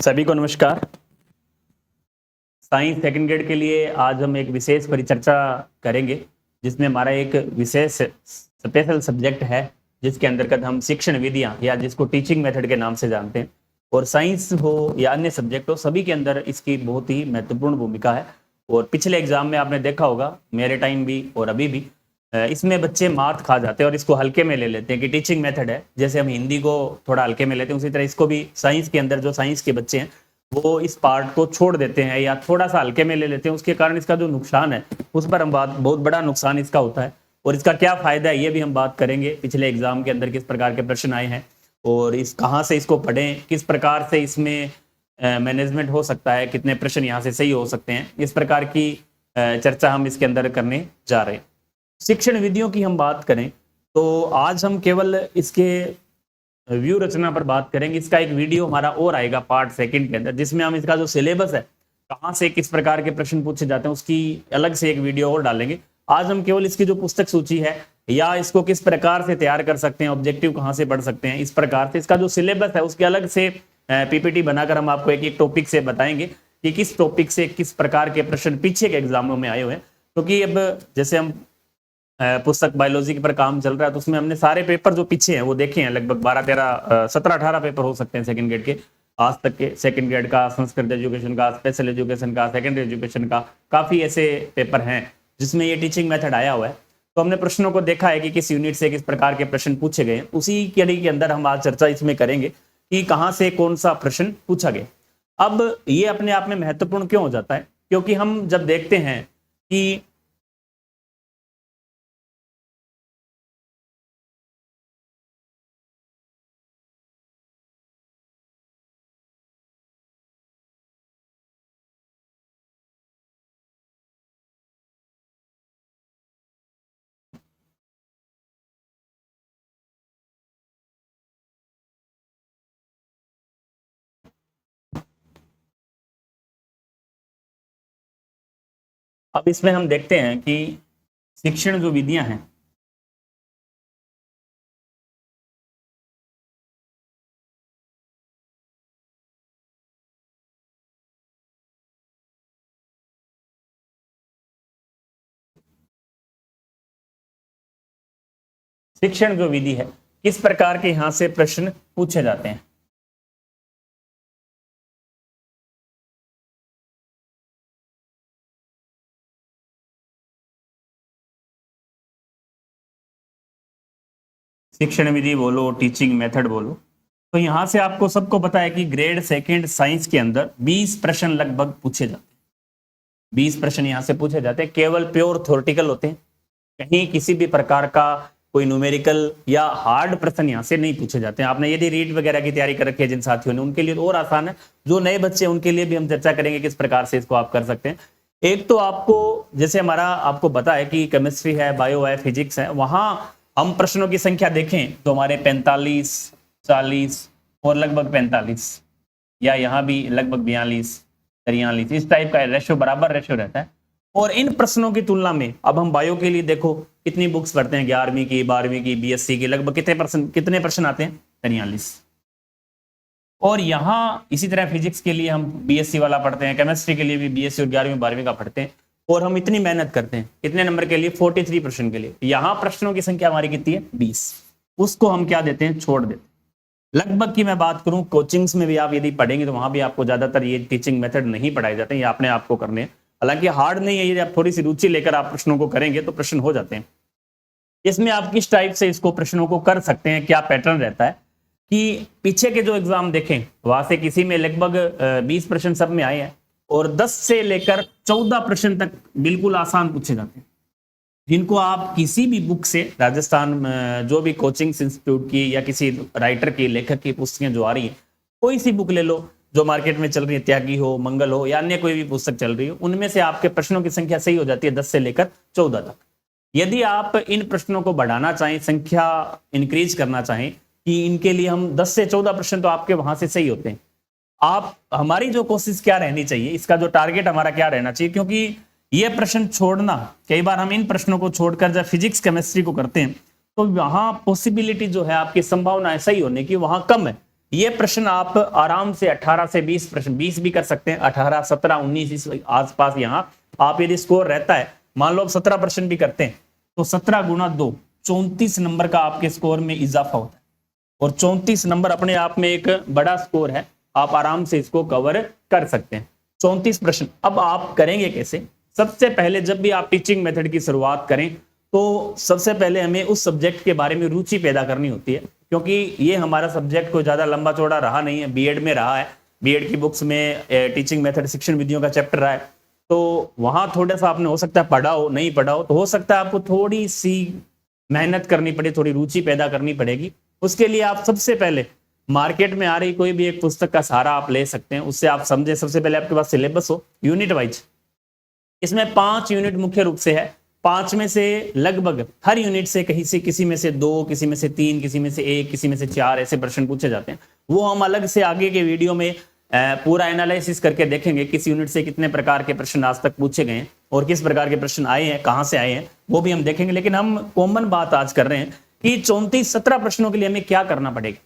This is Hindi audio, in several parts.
सभी को नमस्कार। साइंस सेकंड ग्रेड के लिए आज हम एक विशेष परिचर्चा करेंगे, जिसमें हमारा एक विशेष स्पेशल सब्जेक्ट है, जिसके अंतर्गत हम शिक्षण विधियां या जिसको टीचिंग मेथड के नाम से जानते हैं। और साइंस हो या अन्य सब्जेक्ट हो, सभी के अंदर इसकी बहुत ही महत्वपूर्ण भूमिका है। और पिछले एग्जाम में आपने देखा होगा, मेरे टाइम भी और अभी भी, इसमें बच्चे मात खा जाते हैं और इसको हल्के में ले लेते हैं कि टीचिंग मेथड है। जैसे हम हिंदी को थोड़ा हल्के में लेते हैं, उसी तरह इसको भी साइंस के अंदर जो साइंस के बच्चे हैं वो इस पार्ट को छोड़ देते हैं या थोड़ा सा हल्के में ले लेते हैं। उसके कारण इसका जो नुकसान है उस पर हम बहुत बड़ा नुकसान इसका होता है। और इसका क्या फायदा है ये भी हम बात करेंगे। पिछले एग्जाम के अंदर किस प्रकार के प्रश्न आए हैं और इस कहाँ से इसको पढ़ें, किस प्रकार से इसमें मैनेजमेंट हो सकता है, कितने प्रश्न यहाँ से सही हो सकते हैं, इस प्रकार की चर्चा हम इसके अंदर करने जा रहे हैं। शिक्षण विधियों की हम बात करें तो आज हम केवल इसके व्यू रचना पर बात करेंगे। इसका एक वीडियो हमारा और आएगा पार्ट सेकंड के अंदर, जिसमें हम इसका जो सिलेबस है, कहाँ से किस प्रकार के प्रश्न पूछे जाते हैं, उसकी अलग से एक वीडियो और डालेंगे। आज हम केवल इसकी जो पुस्तक सूची है या इसको किस प्रकार से तैयार कर सकते हैं, ऑब्जेक्टिव कहाँ से पढ़ सकते हैं, इस प्रकार से इसका जो सिलेबस है उसके अलग से पीपीटी बनाकर हम आपको एक एक टॉपिक से बताएंगे कि किस टॉपिक से किस प्रकार के प्रश्न पीछे के एग्जामों में आए हुए हैं। क्योंकि अब जैसे हम पुस्तक बायोलॉजी पर काम चल रहा है, तो उसमें हमने सारे पेपर जो पीछे हैं वो देखे हैं। लगभग 17-18 पेपर हो सकते हैं सेकंड ग्रेड के आज तक के। सेकंड ग्रेड का, संस्कृत एजुकेशन का, स्पेशल एजुकेशन का, सेकेंडरी एजुकेशन का, काफ़ी ऐसे पेपर हैं जिसमें ये टीचिंग मेथड आया हुआ है। तो हमने प्रश्नों को देखा है कि किस यूनिट से किस प्रकार के प्रश्न पूछे गए। उसी कड़ी के अंदर हम आज चर्चा इसमें करेंगे कि कहाँ से कौन सा प्रश्न पूछा गया। अब ये अपने आप में महत्वपूर्ण क्यों हो जाता है? क्योंकि हम जब देखते हैं कि अब इसमें हम देखते हैं कि शिक्षण जो विधियां हैं, शिक्षण जो विधि है किस प्रकार के यहां से प्रश्न पूछे जाते हैं। शिक्षण विधि बोलो, टीचिंग मेथड बोलो, तो यहां से आपको सबको पता है कि ग्रेड सेकंड साइंस के अंदर 20 प्रश्न लगभग पूछे जाते हैं। 20 प्रश्न यहां से पूछे जाते हैं, केवल प्योर थ्योरेटिकल होते हैं। कहीं किसी भी प्रकार का कोई न्यूमेरिकल या हार्ड प्रश्न यहाँ से नहीं पूछे जाते हैं। आपने यदि रीट वगैरह की तैयारी कर रखी है जिन साथियों ने, उनके लिए और आसान है। जो नए बच्चे हैं उनके लिए भी हम चर्चा करेंगे किस प्रकार से इसको आप कर सकते हैं। एक तो आपको जैसे हमारा आपको पता है कि केमिस्ट्री है, बायो है, फिजिक्स है, वहां हम प्रश्नों की संख्या देखें तो हमारे 45, 40 और लगभग 45, या यहाँ भी लगभग 42, 43, इस टाइप का रेशो, बराबर रेशो रहता है। और इन प्रश्नों की तुलना में अब हम बायो के लिए देखो कितनी बुक्स पढ़ते हैं, 11वीं की, 12वीं की, बीएससी की, लगभग कितने प्रश्न आते हैं? 43। और यहाँ इसी तरह फिजिक्स के लिए हम बीएससी वाला पढ़ते हैं, केमिस्ट्री के लिए भी बीएससी और 11वीं 12वीं का पढ़ते हैं। और हम इतनी मेहनत करते हैं कितने नंबर के लिए? 43 प्रश्न के लिए। यहाँ प्रश्नों की संख्या हमारी कितनी है? 20। उसको हम क्या देते हैं? छोड़ देते हैं। लगभग की मैं बात करूं, कोचिंग्स में भी आप यदि पढ़ेंगे तो वहां भी आपको ज्यादातर ये टीचिंग मेथड नहीं पढ़ाए जाते हैं, ये अपने आप को करने हैं। हालांकि हार्ड नहीं है, यदि आप थोड़ी सी रुचि लेकर आप प्रश्नों को करेंगे तो प्रश्न हो जाते हैं। इसमें आप किस टाइप से इसको प्रश्नों को कर सकते हैं, क्या पैटर्न रहता है कि पीछे के जो एग्जाम देखें वहां से किसी में लगभग 20 प्रश्न सब में आए हैं और 10 से लेकर 14 प्रश्न तक बिल्कुल आसान पूछे जाते हैं, जिनको आप किसी भी बुक से, राजस्थान जो भी कोचिंग इंस्टीट्यूट की या किसी राइटर की, लेखक की पुस्तकें जो आ रही है, कोई सी बुक ले लो जो मार्केट में चल रही है, त्यागी हो, मंगल हो या अन्य कोई भी पुस्तक चल रही हो, उनमें से आपके प्रश्नों की संख्या सही हो जाती है 10 से लेकर 14 तक। यदि आप इन प्रश्नों को बढ़ाना चाहें, संख्या इंक्रीज करना चाहें कि इनके लिए हम 10 से 14 प्रश्न तो आपके वहां से सही होते हैं, आप हमारी जो कोशिश क्या रहनी चाहिए, इसका जो टारगेट हमारा क्या रहना चाहिए, क्योंकि ये प्रश्न छोड़ना, कई बार हम इन प्रश्नों को छोड़कर जब फिजिक्स केमिस्ट्री को करते हैं तो वहां पॉसिबिलिटी जो है, आपकी संभावना सही होने की वहां कम है। ये प्रश्न आप आराम से 18 से 20 प्रश्न, 20 भी कर सकते हैं, 18, 17, 19 इस आसपास यहाँ आप यदि स्कोर रहता है, मान लो आप 17 प्रश्न भी करते हैं तो 17 गुना 2 34 नंबर का आपके स्कोर में इजाफा होता है। और 34 नंबर अपने आप में एक बड़ा स्कोर है, आप आराम से इसको कवर कर सकते हैं। 34 प्रश्न अब आप करेंगे कैसे? सबसे पहले जब भी आप टीचिंग मेथड की शुरुआत करें तो सबसे पहले हमें उस सब्जेक्ट के बारे में रुचि पैदा करनी होती है, क्योंकि ये हमारा सब्जेक्ट कोई ज्यादा लंबा चौड़ा रहा नहीं है, बीएड में रहा है, बीएड की बुक्स में टीचिंग मेथड शिक्षण विधियों का चैप्टर रहा है, तो वहां थोड़ा सा आपने हो सकता है पढ़ा हो, नहीं पढ़ा हो, तो हो सकता है आपको थोड़ी सी मेहनत करनी पड़े, थोड़ी रुचि पैदा करनी पड़ेगी। उसके लिए आप सबसे पहले मार्केट में आ रही कोई भी एक पुस्तक का सहारा आप ले सकते हैं, उससे आप समझे। सबसे पहले आपके पास सिलेबस हो यूनिट वाइज, इसमें 5 यूनिट मुख्य रूप से है, 5 में से लगभग हर यूनिट से कहीं से किसी में से 2, किसी में से 3, किसी में से 1, किसी में से 4 ऐसे प्रश्न पूछे जाते हैं। वो हम अलग से आगे के वीडियो में पूरा एनालिसिस करके देखेंगे किस यूनिट से कितने प्रकार के प्रश्न आज तक पूछे गए हैं और किस प्रकार के प्रश्न आए हैं, कहां से आए हैं, वो भी हम देखेंगे। लेकिन हम कॉमन बात आज कर रहे हैं कि 34-17 प्रश्नों के लिए हमें क्या करना पड़ेगा।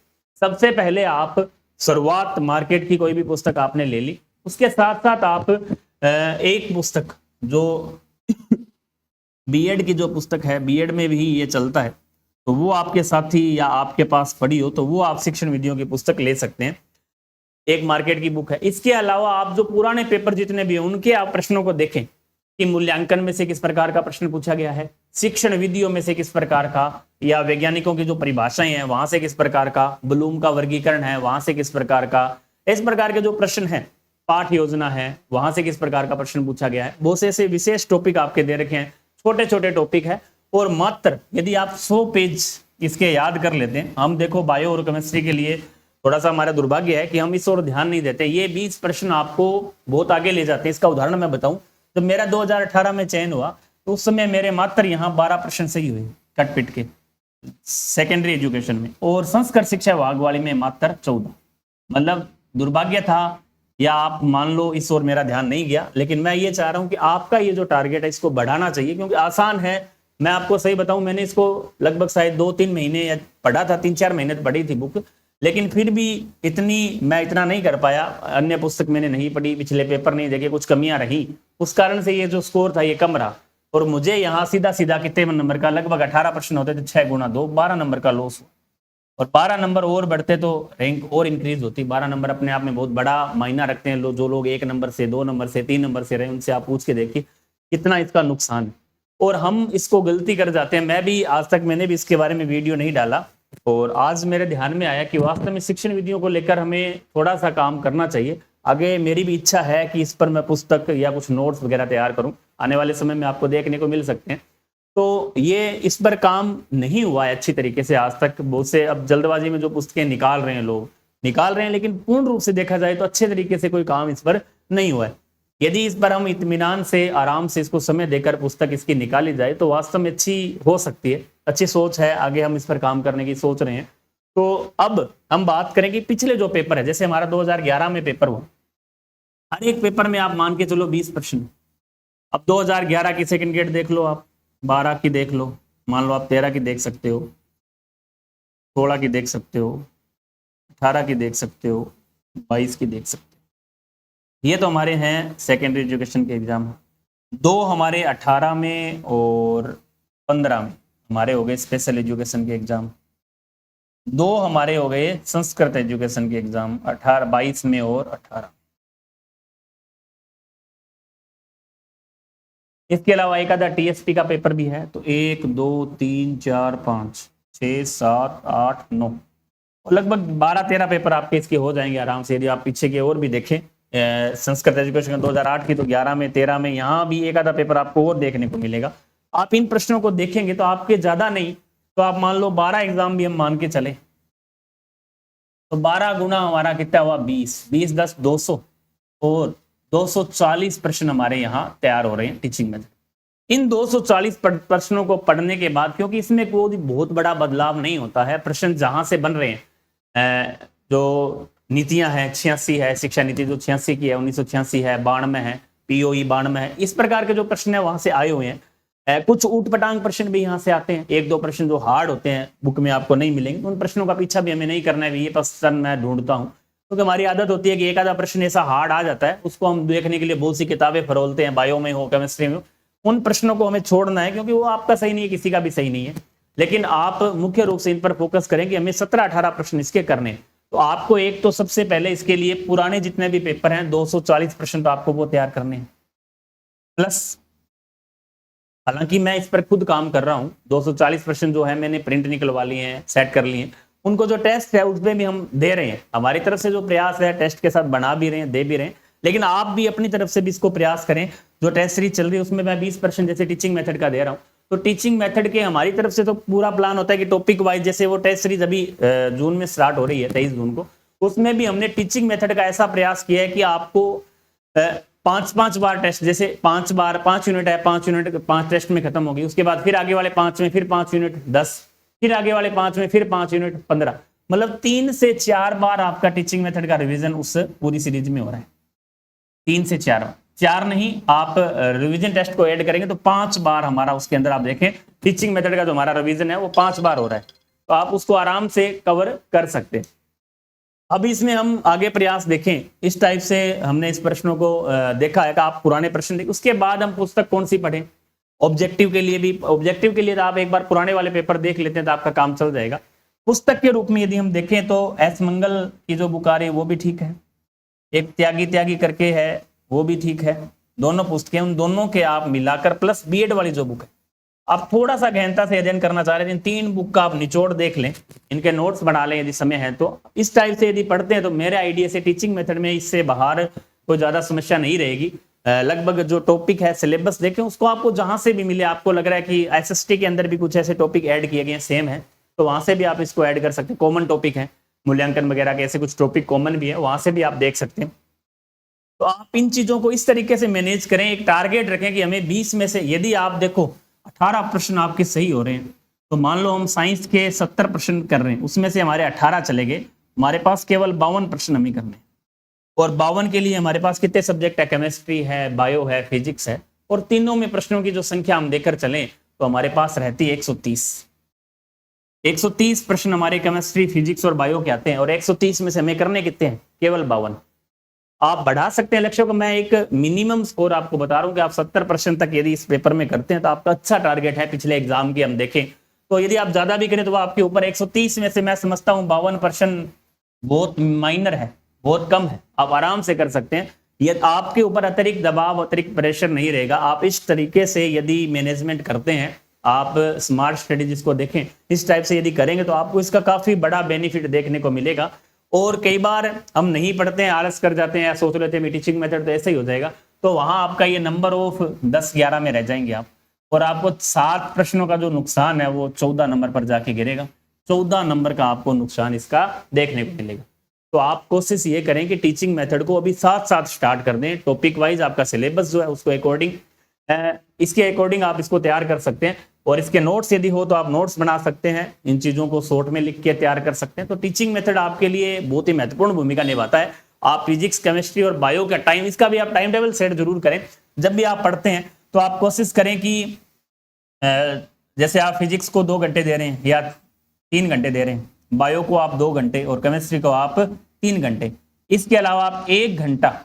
सबसे पहले आप शुरुआत मार्केट की कोई भी पुस्तक आपने ले ली, उसके साथ साथ आप एक पुस्तक जो बीएड की जो पुस्तक है, बीएड में भी ये चलता है, तो वो आपके साथी या आपके पास पड़ी हो तो वो आप शिक्षण विधियों की पुस्तक ले सकते हैं, एक मार्केट की बुक है। इसके अलावा आप जो पुराने पेपर जितने भी हैं उनके आप प्रश्नों को देखें कि मूल्यांकन में से किस प्रकार का प्रश्न पूछा गया है, शिक्षण विधियों में से किस प्रकार का, या वैज्ञानिकों की जो परिभाषाएं हैं वहां से किस प्रकार का, ब्लूम का वर्गीकरण है वहां से किस प्रकार का, इस प्रकार के जो प्रश्न है, पाठ योजना है वहां से किस प्रकार का प्रश्न पूछा गया है। बहुत से ऐसे विशेष टॉपिक आपके दे रखे हैं, छोटे छोटे टॉपिक है, और मात्र यदि आप 100 पेज इसके याद कर लेते हैं। हम देखो बायो और केमिस्ट्री के लिए थोड़ा सा हमारा दुर्भाग्य है कि हम इस ओर ध्यान नहीं देते, ये 20 प्रश्न आपको बहुत आगे ले जाते हैं। इसका उदाहरण मैं बताऊं, जब मेरा 2018 में चयन हुआ तो उस समय मेरे मात्र यहाँ 12 प्रश्न सही हुए कट पिट के सेकेंडरी एजुकेशन में, और संस्कृत शिक्षा विभाग वाली में मात्र 14। मतलब दुर्भाग्य था, या आप मान लो इस ओर मेरा ध्यान नहीं गया। लेकिन मैं ये चाह रहा हूं कि आपका ये जो टारगेट है इसको बढ़ाना चाहिए, क्योंकि आसान है। मैं आपको सही बताऊं, मैंने इसको लगभग शायद 2-3 महीने या पढ़ा था, 3-4 महीने पढ़ी थी बुक, लेकिन फिर भी मैं इतना नहीं कर पाया। अन्य पुस्तक मैंने नहीं पढ़ी, पिछले पेपर नहीं देखे, कुछ कमियां रही, उस कारण से ये जो स्कोर था ये कम रहा। और मुझे यहाँ सीधा सीधा कितने नंबर का, लगभग 18 प्रश्न होते थे, 6 गुना 2, 12 नंबर का लॉस हुआ। और 12 नंबर और बढ़ते तो रैंक और इंक्रीज होती। 12 नंबर अपने आप में बहुत बड़ा मायना रखते हैं। जो लोग 1 नंबर से, 2 नंबर से, 3 नंबर से रहे, उनसे आप पूछ के देखिए कितना इसका नुकसान है। और हम इसको गलती कर जाते हैं। मैं भी आज तक मैंने भी इसके बारे में वीडियो नहीं डाला, और आज मेरे ध्यान में आया कि वास्तव में शिक्षण विधियों को लेकर हमें थोड़ा सा काम करना चाहिए। आगे मेरी भी इच्छा है कि इस पर मैं पुस्तक या कुछ नोट्स वगैरह तैयार करूं, आने वाले समय में आपको देखने को मिल सकते हैं। तो ये इस पर काम नहीं हुआ है अच्छी तरीके से आज तक। बहुत से अब जल्दबाजी में जो पुस्तकें निकाल रहे हैं लोग, निकाल रहे हैं, लेकिन पूर्ण रूप से देखा जाए तो अच्छे तरीके से कोई काम इस पर नहीं हुआ है। यदि इस पर हम इत्मीनान से, आराम से इसको समय देकर पुस्तक इसकी निकाली जाए तो वास्तव में अच्छी हो सकती है। अच्छी सोच है, आगे हम इस पर काम करने की सोच रहे हैं। तो अब हम बात करें कि पिछले जो पेपर है, जैसे हमारा 2011 में पेपर हुआ, हर एक पेपर में आप मान के चलो 20 प्रश्न। अब 2011 की सेकंड ग्रेड देख लो, आप 12 की देख लो, मान लो आप 13 की देख सकते हो, 16 की देख सकते हो, 18 की देख सकते हो, 22 की देख सकते हो। ये तो हमारे हैं सेकेंडरी एजुकेशन के एग्जाम। 2 हमारे 18 में और 15 में हमारे हो गए स्पेशल एजुकेशन के एग्जाम। 2 हमारे हो गए संस्कृत एजुकेशन के एग्जाम 22 में और 18। इसके अलावा एक आधा टीएसपी का पेपर भी है। तो 1 2 3 4 5 6 7 8 9 और लगभग 12-13 पेपर आपके इसके हो जाएंगे आराम से। यदि आप पीछे की और भी देखें, संस्कृत एजुकेशन 2008 की, तो 11 में 13 में यहाँ भी एक आधा पेपर आपको और देखने को मिलेगा। आप इन प्रश्नों को देखेंगे तो आपके ज्यादा नहीं तो आप मान लो 12 एग्जाम भी हम मान के चले तो 12 गुना हमारा कितना हुआ 20, 20 10 200 और 240 प्रश्न हमारे यहाँ तैयार हो रहे हैं टीचिंग में। इन 240 प्रश्नों को पढ़ने के बाद, क्योंकि इसमें कोई बहुत बड़ा बदलाव नहीं होता है, प्रश्न जहां से बन रहे हैं, जो नीतियां हैं 86 है, शिक्षा नीति जो 86 की है, 1986 है, 92 है, पीओई 92 है, इस प्रकार के जो प्रश्न है वहां से आए हुए हैं। कुछ ऊट पटांग प्रश्न भी यहाँ से आते हैं, एक दो प्रश्न जो हार्ड होते हैं बुक में आपको नहीं मिलेंगे, उन प्रश्नों का पीछा भी हमें नहीं करना है, ये प्रश्न मैं ढूंढता हूँ, क्योंकि हमारी आदत होती है कि एक आधा प्रश्न ऐसा हार्ड आ जाता है, उसको हम देखने के लिए बहुत सी किताबें फरोलते हैं, बायो में हो, केमिस्ट्री में हो, उन प्रश्नों को हमें छोड़ना है, क्योंकि वो आपका सही नहीं है, किसी का भी सही नहीं है। लेकिन आप मुख्य रूप से इन पर फोकस करें कि हमें 17-18 प्रश्न इसके करने हैं। तो आपको एक तो सबसे पहले इसके लिए पुराने जितने भी पेपर हैं 240 प्रश्न तो आपको वो तैयार करने हैं, प्लस हालांकि मैं इस पर खुद काम कर रहा हूं, 240 प्रश्न जो है मैंने प्रिंट निकलवा लिए हैं, सेट कर लिए हैं, उनको जो टेस्ट है उसमें भी हम दे रहे हैं, हमारी तरफ से जो प्रयास है टेस्ट के साथ बना भी रहे हैं, दे भी रहे हैं, लेकिन आप भी अपनी तरफ से भी इसको प्रयास करें। जो टेस्ट सीरीज चल रही है उसमें मैं 20% जैसे टीचिंग मेथड का दे रहा हूँ, तो टीचिंग मेथड के हमारी तरफ से तो पूरा प्लान होता है कि टॉपिक वाइज, जैसे वो टेस्ट सीरीज अभी जून में स्टार्ट हो रही है 23 जून को, उसमें भी हमने टीचिंग मेथड का ऐसा प्रयास किया है कि आपको 5-5 बार टेस्ट, जैसे 5 बार 5 यूनिट है, 5 यूनिट 5 टेस्ट में खत्म होगी, उसके बाद फिर आगे वाले 5 में फिर 5 यूनिट 10, फिर आगे वाले 5 में फिर 5 यूनिट 15, मतलब 3 से 4 बार आपका टीचिंग मेथड का रिवीजन उस पूरी सीरीज में हो रहा है। 3 से 4 बार, 4 नहीं, आप रिवीजन टेस्ट को ऐड करेंगे तो 5 बार हमारा उसके अंदर आप देखें टीचिंग मेथड का जो हमारा रिवीजन है वो 5 बार हो रहा है, तो आप उसको आराम से कवर कर सकते हैं। अब इसमें हम आगे प्रयास देखें, इस टाइप से हमने इस प्रश्नों को देखा है कि आप पुराने प्रश्न देखें, उसके बाद हम पुस्तक कौन सी पढ़ें। ऑब्जेक्टिव के लिए भी, ऑब्जेक्टिव के लिए तो आप एक बार पुराने वाले पेपर देख लेते हैं तो आपका काम चल जाएगा। पुस्तक के रूप में यदि हम देखें तो एस मंगल की जो बुक आ रही है वो भी ठीक है, एक त्यागी त्यागी करके है वो भी ठीक है, दोनों पुस्तकें, उन दोनों के आप मिलाकर प्लस बीएड वाली जो बुक है, आप थोड़ा सा गहनता से अध्ययन करना चाह रहे हैं, 3 बुक का आप निचोड़ देख लें, इनके नोट्स बना लें यदि समय है तो। इस टाइप से यदि पढ़ते हैं तो मेरे आइडिया से टीचिंग मेथड में इससे बाहर कोई ज्यादा समस्या नहीं रहेगी। लगभग जो टॉपिक है सिलेबस देखें उसको, आपको जहां से भी मिले, आपको लग रहा है कि एसएसटी के अंदर भी कुछ ऐसे टॉपिक ऐड किए गए सेम है तो वहां से भी आप इसको ऐड कर सकते हैं। कॉमन टॉपिक है, मूल्यांकन वगैरह के ऐसे कुछ टॉपिक कॉमन भी है, वहां से भी आप देख सकते हैं। तो आप इन चीजों को इस तरीके से मैनेज करें, एक टारगेट रखें कि हमें 20 में से, यदि आप देखो 18 प्रश्न आपके सही हो रहे हैं, तो मान लो हम साइंस के 70 प्रश्न कर रहे हैं, उसमें से हमारे 18 चले गए, हमारे पास केवल 52 प्रश्न हमें करने, और 52 के लिए हमारे पास कितने सब्जेक्ट है, केमिस्ट्री है, बायो है, फिजिक्स है, और तीनों में प्रश्नों की जो संख्या हम देकर चलें तो हमारे पास रहती है 130 प्रश्न हमारे केमिस्ट्री, फिजिक्स और बायो के आते हैं, और 130 में से हमें करने कितने हैं, केवल 52। आप बढ़ा सकते हैं लक्ष्य को, मैं एक मिनिमम स्कोर आपको बता रहा हूं कि आप 70% तक यदि इस पेपर में करते हैं तो आपका अच्छा टारगेट है। पिछले एग्जाम की हम देखें तो यदि आप ज्यादा भी करें तो आपके ऊपर, 130 में से मैं समझता हूं 52% बहुत माइनर है, बहुत कम है, आप आराम से कर सकते हैं। यदि आपके ऊपर अतिरिक्त दबाव, अतिरिक्त प्रेशर नहीं रहेगा, आप इस तरीके से यदि मैनेजमेंट करते हैं, आप स्मार्ट स्टडी जिसको देखें इस टाइप से यदि करेंगे तो आपको इसका काफी बड़ा बेनिफिट देखने को मिलेगा। और कई बार हम नहीं पढ़ते हैं, आलस कर जाते हैं, सोच लेते हैं टीचिंग मेथड तो ऐसे ही हो जाएगा, तो वहां आपका ये नंबर ऑफ 10-11 में रह जाएंगे आप, और आपको 7 प्रश्नों का जो नुकसान है वो 14 नंबर पर जाके गिरेगा, 14 नंबर का आपको नुकसान इसका देखने को मिलेगा। तो आप कोशिश ये करें कि टीचिंग मेथड को अभी साथ साथ स्टार्ट कर दें, टॉपिक वाइज आपका सिलेबस जो है उसको अकॉर्डिंग, इसके अकॉर्डिंग आप इसको तैयार कर सकते हैं, और इसके नोट्स यदि हो तो आप नोट्स बना सकते हैं, इन चीजों को शॉर्ट में लिख के तैयार कर सकते हैं। तो टीचिंग मेथड आपके लिए बहुत ही महत्वपूर्ण भूमिका निभाता है। आप फिजिक्स, केमिस्ट्री और बायो का टाइम, इसका भी आप टाइम टेबल सेट जरूर करें। जब भी आप पढ़ते हैं तो आप कोशिश करें कि जैसे आप फिजिक्स को 2 घंटे दे रहे हैं या 3 घंटे दे रहे हैं, बायो को आप 2 घंटे और केमिस्ट्री को आप 3 घंटे, इसके अलावा आप 1 घंटा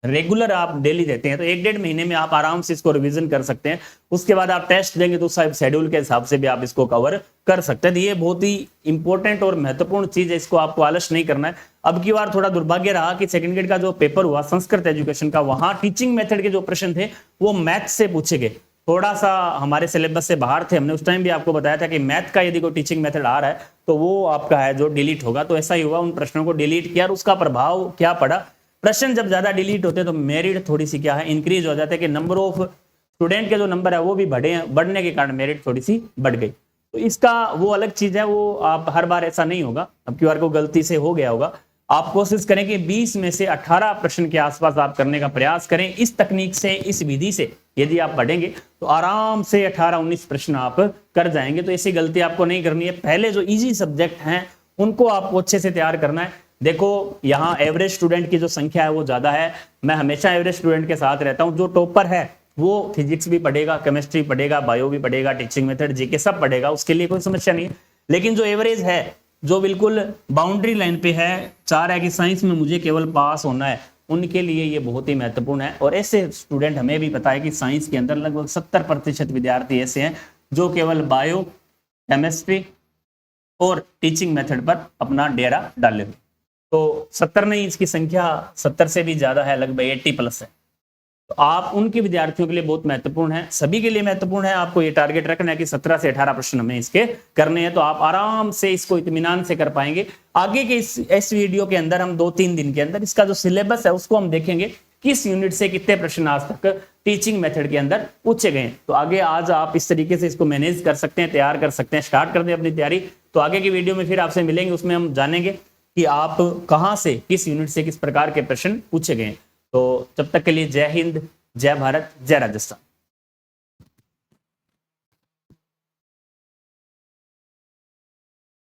रेगुलर आप डेली देते हैं तो 1-1.5 महीने में आप आराम से इसको रिवीजन कर सकते हैं। उसके बाद आप टेस्ट देंगे तो शेड्यूल के हिसाब से भी आप इसको कवर कर सकते हैं। तो ये बहुत ही इंपॉर्टेंट और महत्वपूर्ण चीज है, इसको आपको आलस नहीं करना है। अब की बार थोड़ा दुर्भाग्य रहा कि सेकंड ग्रेड का जो पेपर हुआ संस्कृत एजुकेशन का, वहां टीचिंग मेथड के जो प्रश्न थे वो मैथ से पूछे गए, थोड़ा सा हमारे सिलेबस से बाहर थे। हमने उस टाइम भी आपको बताया था कि मैथ का यदि कोई टीचिंग मेथड आ रहा है तो वो आपका है जो डिलीट होगा, तो ऐसा ही हुआ, उन प्रश्नों को डिलीट किया और उसका प्रभाव क्या पड़ा, प्रश्न जब ज्यादा डिलीट होते हैं तो मेरिट थोड़ी सी क्या है इंक्रीज हो जाता है, कि नंबर ऑफ स्टूडेंट के जो नंबर है वो भी बढ़ने के कारण मेरिट थोड़ी सी बढ़ गई। तो इसका वो अलग चीज है, वो आप हर बार ऐसा नहीं होगा, अब की बार को गलती से हो गया होगा। आप कोशिश करें कि 20 में से 18 प्रश्न के आसपास आप करने का प्रयास करें। इस तकनीक से, इस विधि से यदि आप पढ़ेंगे तो आराम से 18-19 प्रश्न आप कर जाएंगे। तो ऐसी गलती आपको नहीं करनी है। पहले जो इजी सब्जेक्ट हैं उनको आपको अच्छे से तैयार करना है। देखो यहाँ एवरेज स्टूडेंट की जो संख्या है वो ज्यादा है, मैं हमेशा एवरेज स्टूडेंट के साथ रहता हूँ। जो टॉपर है वो फिजिक्स भी पढ़ेगा, केमिस्ट्री पढ़ेगा, बायो भी पढ़ेगा, टीचिंग मेथड, जीके सब पढ़ेगा, उसके लिए कोई समस्या नहीं है। लेकिन जो एवरेज है, जो बिल्कुल बाउंड्री लाइन पे है, चाह रहा है कि साइंस में मुझे केवल पास होना है, उनके लिए ये बहुत ही महत्वपूर्ण है। और ऐसे स्टूडेंट, हमें भी पता है कि साइंस के अंदर लगभग 70% विद्यार्थी ऐसे हैं जो केवल बायो, केमिस्ट्री और टीचिंग मेथड पर अपना डेरा डाले हुए। तो 70 नहीं, इसकी संख्या 70 से भी ज्यादा है, लगभग 80+ है। तो आप उनके विद्यार्थियों के लिए बहुत महत्वपूर्ण है, सभी के लिए महत्वपूर्ण है। आपको ये टारगेट रखना है कि 17 से 18 प्रश्न हमें इसके करने हैं, तो आप आराम से इसको इत्मीनान से कर पाएंगे। आगे के इस वीडियो के अंदर हम 2-3 दिन के अंदर इसका जो सिलेबस है उसको हम देखेंगे, किस यूनिट से कितने प्रश्न आज तक टीचिंग मेथड के अंदर पूछे गए। तो आगे आज आप इस तरीके से इसको मैनेज कर सकते हैं, तैयार कर सकते हैं, स्टार्ट कर दें अपनी तैयारी। तो आगे की वीडियो में फिर आपसे मिलेंगे, उसमें हम जानेंगे कि आप कहां से, किस यूनिट से किस प्रकार के प्रश्न पूछे गए। तो जब तक के लिए जय हिंद, जय भारत, जय राजस्थान।